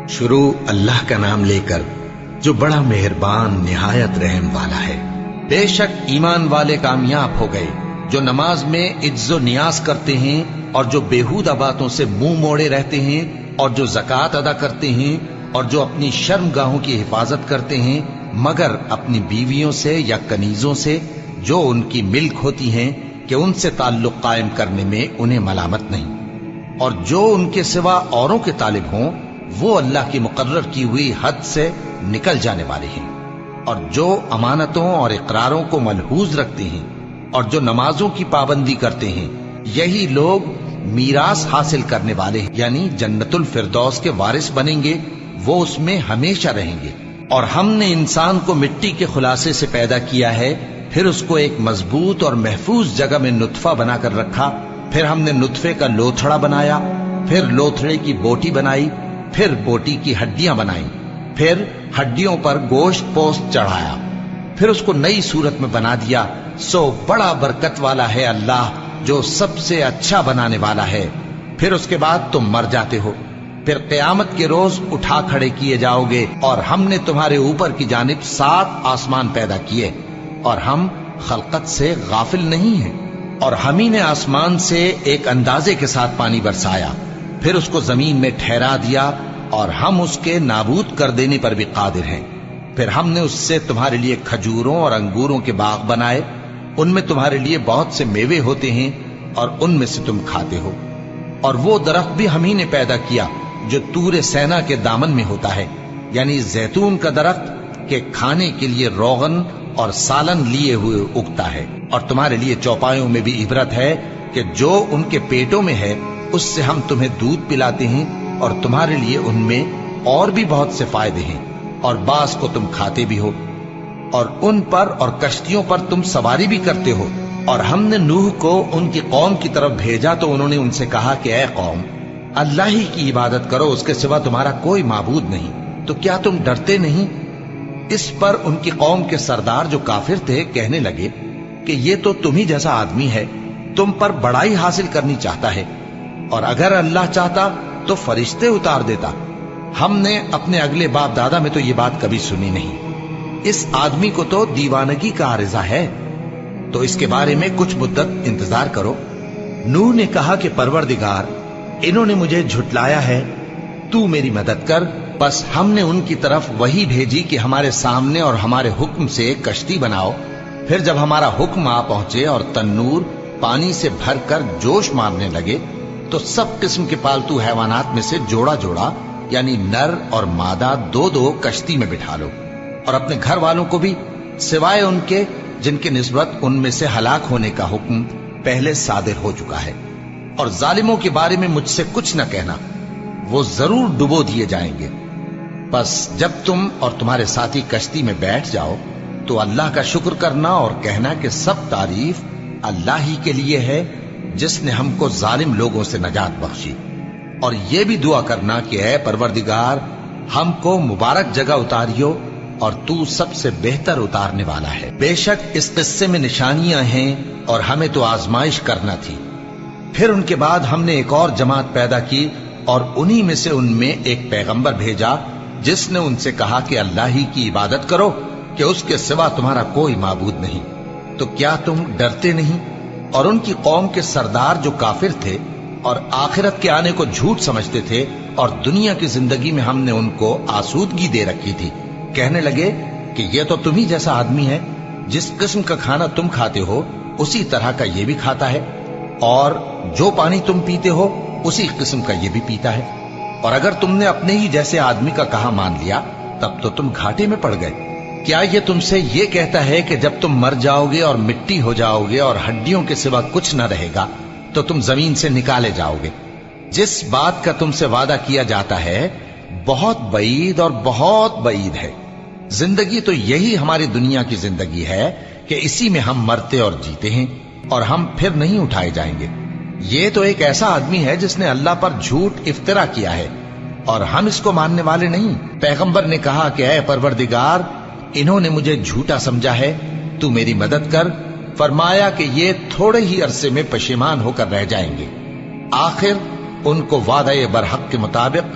شروع اللہ کا نام لے کر جو بڑا مہربان نہایت رحم والا ہے۔ بے شک ایمان والے کامیاب ہو گئے جو نماز میں عجز و نیاز کرتے ہیں اور جو بیہودہ باتوں سے منہ موڑے رہتے ہیں اور جو زکوٰۃ ادا کرتے ہیں اور جو اپنی شرم گاہوں کی حفاظت کرتے ہیں مگر اپنی بیویوں سے یا کنیزوں سے جو ان کی ملک ہوتی ہیں کہ ان سے تعلق قائم کرنے میں انہیں ملامت نہیں، اور جو ان کے سوا اوروں کے طالب ہوں وہ اللہ کی مقرر کی ہوئی حد سے نکل جانے والے ہیں، اور جو امانتوں اور اقراروں کو ملحوظ رکھتے ہیں اور جو نمازوں کی پابندی کرتے ہیں یہی لوگ میراث حاصل کرنے والے ہیں، یعنی جنت الفردوس کے وارث بنیں گے، وہ اس میں ہمیشہ رہیں گے۔ اور ہم نے انسان کو مٹی کے خلاصے سے پیدا کیا ہے، پھر اس کو ایک مضبوط اور محفوظ جگہ میں نطفہ بنا کر رکھا، پھر ہم نے نطفے کا لوتھڑا بنایا، پھر لوتھڑے کی بوٹی بنائی، پھر بوٹی کی ہڈیاں بنائیں، پھر ہڈیوں پر گوشت پوست چڑھایا، پھر اس کو نئی صورت میں بنا دیا۔ سو بڑا برکت والا ہے اللہ جو سب سے اچھا بنانے والا ہے۔ پھر اس کے بعد تم مر جاتے ہو، پھر قیامت کے روز اٹھا کھڑے کیے جاؤ گے، اور ہم نے تمہارے اوپر کی جانب 7 آسمان پیدا کیے، اور ہم خلقت سے غافل نہیں ہیں۔ اور ہم ہی نے آسمان سے ایک اندازے کے ساتھ پانی برسایا، پھر اس کو زمین میں ٹھہرا دیا، اور ہم اس کے نابود کر دینے پر بھی قادر ہیں۔ پھر ہم نے اس سے تمہارے لیے کھجوروں اور انگوروں کے باغ بنائے، ان میں تمہارے لیے بہت سے میوے ہوتے ہیں اور ان میں سے تم کھاتے ہو۔ اور وہ درخت بھی ہم ہی نے پیدا کیا جو طور سینا کے دامن میں ہوتا ہے، یعنی زیتون کا درخت کہ کھانے کے لیے روغن اور سالن لیے ہوئے اگتا ہے۔ اور تمہارے لیے چوپایوں میں بھی عبرت ہے کہ جو ان کے پیٹوں میں ہے اس سے ہم تمہیں دودھ پلاتے ہیں، اور تمہارے لیے ان میں اور بھی بہت سے فائدے ہیں، اور بعض کو تم کھاتے بھی ہو، اور ان پر اور کشتیوں پر تم سواری بھی کرتے ہو۔ اور ہم نے نوح کو ان کی قوم کی طرف بھیجا تو انہوں نے ان سے کہا کہ اے قوم، اللہ ہی کی عبادت کرو، اس کے سوا تمہارا کوئی معبود نہیں، تو کیا تم ڈرتے نہیں؟ اس پر ان کی قوم کے سردار جو کافر تھے کہنے لگے کہ یہ تو تم ہی جیسا آدمی ہے، تم پر بڑائی حاصل کرنی چاہتا ہے، اور اگر اللہ چاہتا تو فرشتے اتار دیتا۔ ہم نے اپنے اگلے باپ دادا میں تو یہ بات کبھی سنی نہیں، اس آدمی کو تو دیوانگی کا عارضہ ہے، تو اس کے بارے میں کچھ مدت انتظار کرو۔ نوح نے کہا کہ پروردگار، انہوں نے مجھے جھٹلایا ہے، تو میری مدد کر۔ بس ہم نے ان کی طرف وحی بھیجی کہ ہمارے سامنے اور ہمارے حکم سے کشتی بناؤ، پھر جب ہمارا حکم آ پہنچے اور تنور پانی سے بھر کر جوش مارنے لگے تو سب قسم کے پالتو حیوانات میں سے جوڑا جوڑا یعنی نر اور مادہ 2 کشتی میں بٹھا لو، اور اپنے گھر والوں کو بھی سوائے ان کے جن کے نسبت ان میں سے ہلاک ہونے کا حکم پہلے صادر ہو چکا ہے۔ اور ظالموں کے بارے میں مجھ سے کچھ نہ کہنا، وہ ضرور ڈبو دیے جائیں گے۔ بس جب تم اور تمہارے ساتھی کشتی میں بیٹھ جاؤ تو اللہ کا شکر کرنا اور کہنا کہ سب تعریف اللہ ہی کے لیے ہے جس نے ہم کو ظالم لوگوں سے نجات بخشی۔ اور یہ بھی دعا کرنا کہ اے پروردگار، ہم کو مبارک جگہ اتاریو اور تو سب سے بہتر اتارنے والا ہے۔ بے شک اس قصے میں نشانیاں ہیں اور ہمیں تو آزمائش کرنا تھی۔ پھر ان کے بعد ہم نے ایک اور جماعت پیدا کی، اور انہی میں سے ان میں ایک پیغمبر بھیجا جس نے ان سے کہا کہ اللہ ہی کی عبادت کرو کہ اس کے سوا تمہارا کوئی معبود نہیں، تو کیا تم ڈرتے نہیں؟ اور ان کی قوم کے سردار جو کافر تھے اور آخرت کے آنے کو جھوٹ سمجھتے تھے اور دنیا کی زندگی میں ہم نے ان کو آسودگی دے رکھی تھی، کہنے لگے کہ یہ تو تم ہی جیسا آدمی ہے، جس قسم کا کھانا تم کھاتے ہو اسی طرح کا یہ بھی کھاتا ہے، اور جو پانی تم پیتے ہو اسی قسم کا یہ بھی پیتا ہے، اور اگر تم نے اپنے ہی جیسے آدمی کا کہا مان لیا تب تو تم گھاٹے میں پڑ گئے۔ کیا یہ تم سے یہ کہتا ہے کہ جب تم مر جاؤ گے اور مٹی ہو جاؤ گے اور ہڈیوں کے سوا کچھ نہ رہے گا تو تم زمین سے نکالے جاؤ گے؟ جس بات کا تم سے وعدہ کیا جاتا ہے بہت بعید اور بہت بعید ہے۔ زندگی تو یہی ہماری دنیا کی زندگی ہے کہ اسی میں ہم مرتے اور جیتے ہیں، اور ہم پھر نہیں اٹھائے جائیں گے۔ یہ تو ایک ایسا آدمی ہے جس نے اللہ پر جھوٹ افترا کیا ہے، اور ہم اس کو ماننے والے نہیں۔ پیغمبر نے کہا کہ اے پروردگار، انہوں نے مجھے جھوٹا سمجھا ہے، تو میری مدد کر۔ فرمایا کہ یہ تھوڑے ہی عرصے میں پشیمان ہو کر رہ جائیں گے، آخر ان کو وعدہ برحق کے مطابق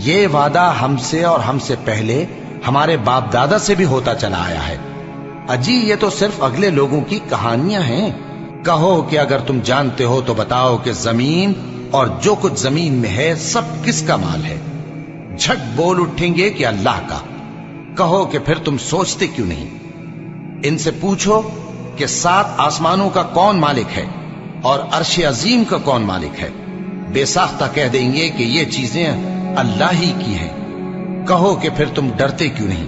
یہ وعدہ ہم سے اور ہم سے پہلے ہمارے باپ دادا سے بھی ہوتا چلا آیا ہے۔ اجی یہ تو صرف اگلے لوگوں کی کہانیاں ہیں۔ کہو کہ اگر تم جانتے ہو تو بتاؤ کہ زمین اور جو کچھ زمین میں ہے سب کس کا مال ہے؟ جھٹ بول اٹھیں گے کہ اللہ کا۔ کہو کہ پھر تم سوچتے کیوں نہیں؟ ان سے پوچھو کہ 7 آسمانوں کا کون مالک ہے اور عرش عظیم کا کون مالک ہے؟ بے ساختہ کہہ دیں گے کہ یہ چیزیں اللہ ہی کی ہیں۔ کہو کہ پھر تم ڈرتے کیوں نہیں؟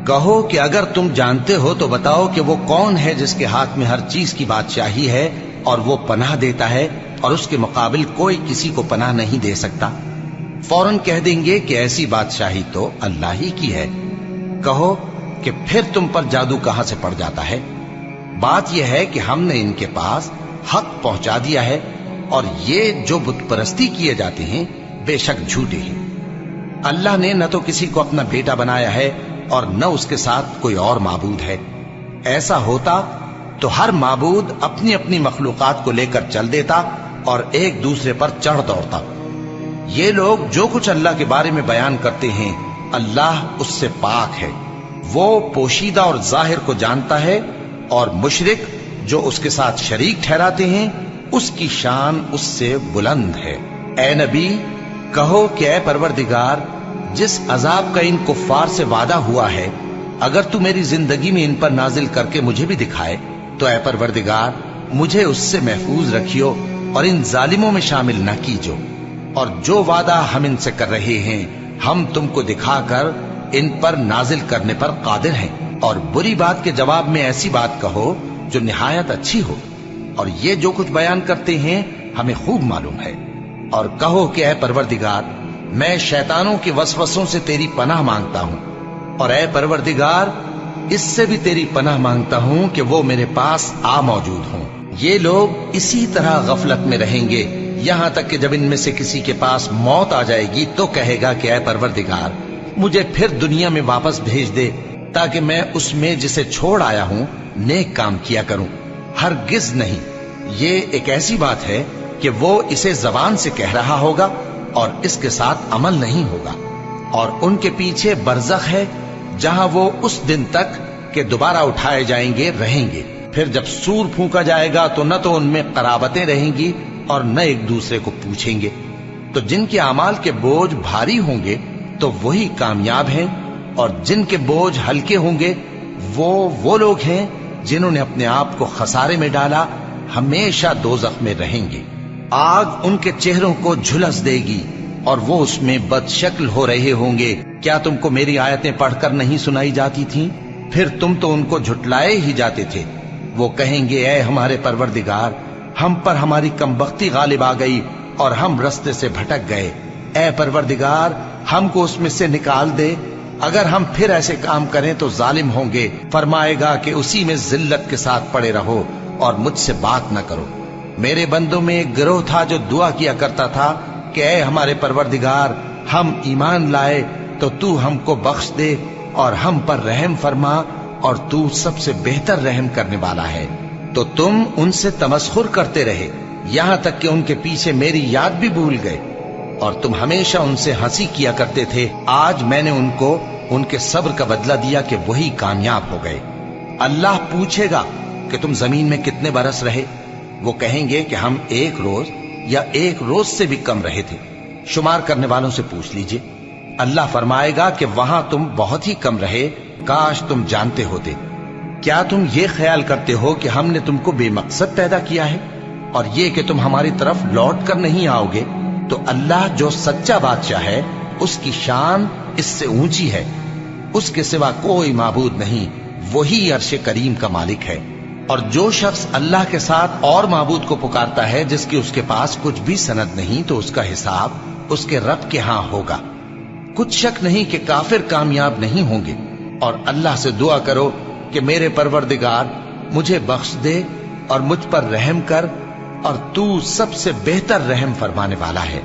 کہو کہ اگر تم جانتے ہو تو بتاؤ کہ وہ کون ہے جس کے ہاتھ میں ہر چیز کی بادشاہی ہے اور وہ پناہ دیتا ہے اور اس کے مقابل کوئی کسی کو پناہ نہیں دے سکتا؟ فوراً کہہ دیں گے کہ ایسی بادشاہی تو اللہ ہی کی ہے۔ کہو کہ پھر تم پر جادو کہاں سے پڑ جاتا ہے؟ بات یہ ہے کہ ہم نے ان کے پاس حق پہنچا دیا ہے اور یہ جو بت پرستی کیے جاتے ہیں بے شک جھوٹے ہیں۔ اللہ نے نہ تو کسی کو اپنا بیٹا بنایا ہے اور نہ اس کے ساتھ کوئی اور معبود ہے۔ ایسا ہوتا تو ہر معبود اپنی اپنی مخلوقات کو لے کر چل دیتا اور ایک دوسرے پر چڑھ دوڑتا۔ یہ لوگ جو کچھ اللہ کے بارے میں بیان کرتے ہیں اللہ اس سے پاک ہے، وہ پوشیدہ اور ظاہر کو جانتا ہے، اور مشرک جو اس کے ساتھ شریک ٹھہراتے ہیں اس کی شان اس سے بلند ہے۔ اے نبی کہو کہ اے پروردگار، جس عذاب کا ان کفار سے وعدہ ہوا ہے اگر تو میری زندگی میں ان پر نازل کر کے مجھے بھی دکھائے تو اے پروردگار مجھے اس سے محفوظ رکھیو اور ان ظالموں میں شامل نہ کیجو، اور جو وعدہ ہم ان سے کر رہے ہیں ہم تم کو دکھا کر ان پر نازل کرنے پر قادر ہیں، اور بری بات کے جواب میں ایسی بات کہو جو نہایت اچھی ہو، اور یہ جو کچھ بیان کرتے ہیں ہمیں خوب معلوم ہے۔ اور کہو کہ اے پروردگار میں شیطانوں کے وسوسوں سے تیری پناہ مانگتا ہوں، اور اے پروردگار اس سے بھی تیری پناہ مانگتا ہوں کہ وہ میرے پاس آ موجود ہوں۔ یہ لوگ اسی طرح غفلت میں رہیں گے یہاں تک کہ جب ان میں سے کسی کے پاس موت آ جائے گی تو کہے گا کہ اے پروردگار مجھے پھر دنیا میں واپس بھیج دے تاکہ میں اس میں جسے چھوڑ آیا ہوں نیک کام کیا کروں۔ ہرگز نہیں، یہ ایک ایسی بات ہے کہ وہ اسے زبان سے کہہ رہا ہوگا اور اس کے ساتھ عمل نہیں ہوگا، اور ان کے پیچھے برزخ ہے جہاں وہ اس دن تک کہ دوبارہ اٹھائے جائیں گے رہیں گے۔ پھر جب سور پھونکا جائے گا تو نہ تو ان میں قرابتیں رہیں گی اور نہ ایک دوسرے کو پوچھیں گے۔ تو جن کے اعمال کے بوجھ بھاری ہوں گے تو وہی کامیاب ہیں، اور جن کے بوجھ ہلکے ہوں گے وہ لوگ ہیں جنہوں نے اپنے آپ کو خسارے میں ڈالا، ہمیشہ دوزخ میں رہیں گے۔ آگ ان کے چہروں کو جھلس دے گی اور وہ اس میں بد شکل ہو رہے ہوں گے۔ کیا تم کو میری آیتیں پڑھ کر نہیں سنائی جاتی تھیں؟ پھر تم تو ان کو جھٹلائے ہی جاتے تھے۔ وہ کہیں گے اے ہمارے پروردگار ہم پر ہماری کمبختی غالب آ گئی اور ہم رستے سے بھٹک گئے، اے پروردگار ہم کو اس میں سے نکال دے، اگر ہم پھر ایسے کام کریں تو ظالم ہوں گے۔ فرمائے گا کہ اسی میں ذلت کے ساتھ پڑے رہو اور مجھ سے بات نہ کرو۔ میرے بندوں میں ایک گروہ تھا جو دعا کیا کرتا تھا کہ اے ہمارے پروردگار ہم ایمان لائے تو تو ہم کو بخش دے اور ہم پر رحم فرما، اور تو سب سے بہتر رحم کرنے والا ہے۔ تو تم ان سے تمسخر کرتے رہے یہاں تک کہ ان کے پیچھے میری یاد بھی بھول گئے، اور تم ہمیشہ ان سے ہنسی کیا کرتے تھے۔ آج میں نے ان کو ان کے صبر کا بدلہ دیا کہ وہی کامیاب ہو گئے۔ اللہ پوچھے گا کہ تم زمین میں کتنے برس رہے؟ وہ کہیں گے کہ ہم 1 روز یا 1 روز سے بھی کم رہے تھے۔ شمار کرنے والوں سے پوچھ لیجئے۔ اللہ فرمائے گا کہ وہاں تم بہت ہی کم رہے، کاش تم جانتے ہوتے۔ کیا تم یہ خیال کرتے ہو کہ ہم نے تم کو بے مقصد پیدا کیا ہے اور یہ کہ تم ہماری طرف لوٹ کر نہیں آؤ گے؟ تو اللہ جو سچا بادشاہ ہے اس کی شان اس سے اونچی ہے، اس کے سوا کوئی معبود نہیں، وہی عرش کریم کا مالک ہے۔ اور جو شخص اللہ کے ساتھ اور معبود کو پکارتا ہے جس کی اس کے پاس کچھ بھی سند نہیں تو اس کا حساب اس کے رب کے ہاں ہوگا۔ کچھ شک نہیں کہ کافر کامیاب نہیں ہوں گے، اور اللہ سے دعا کرو کہ میرے پروردگار مجھے بخش دے اور مجھ پر رحم کر، اور تو سب سے بہتر رحم فرمانے والا ہے۔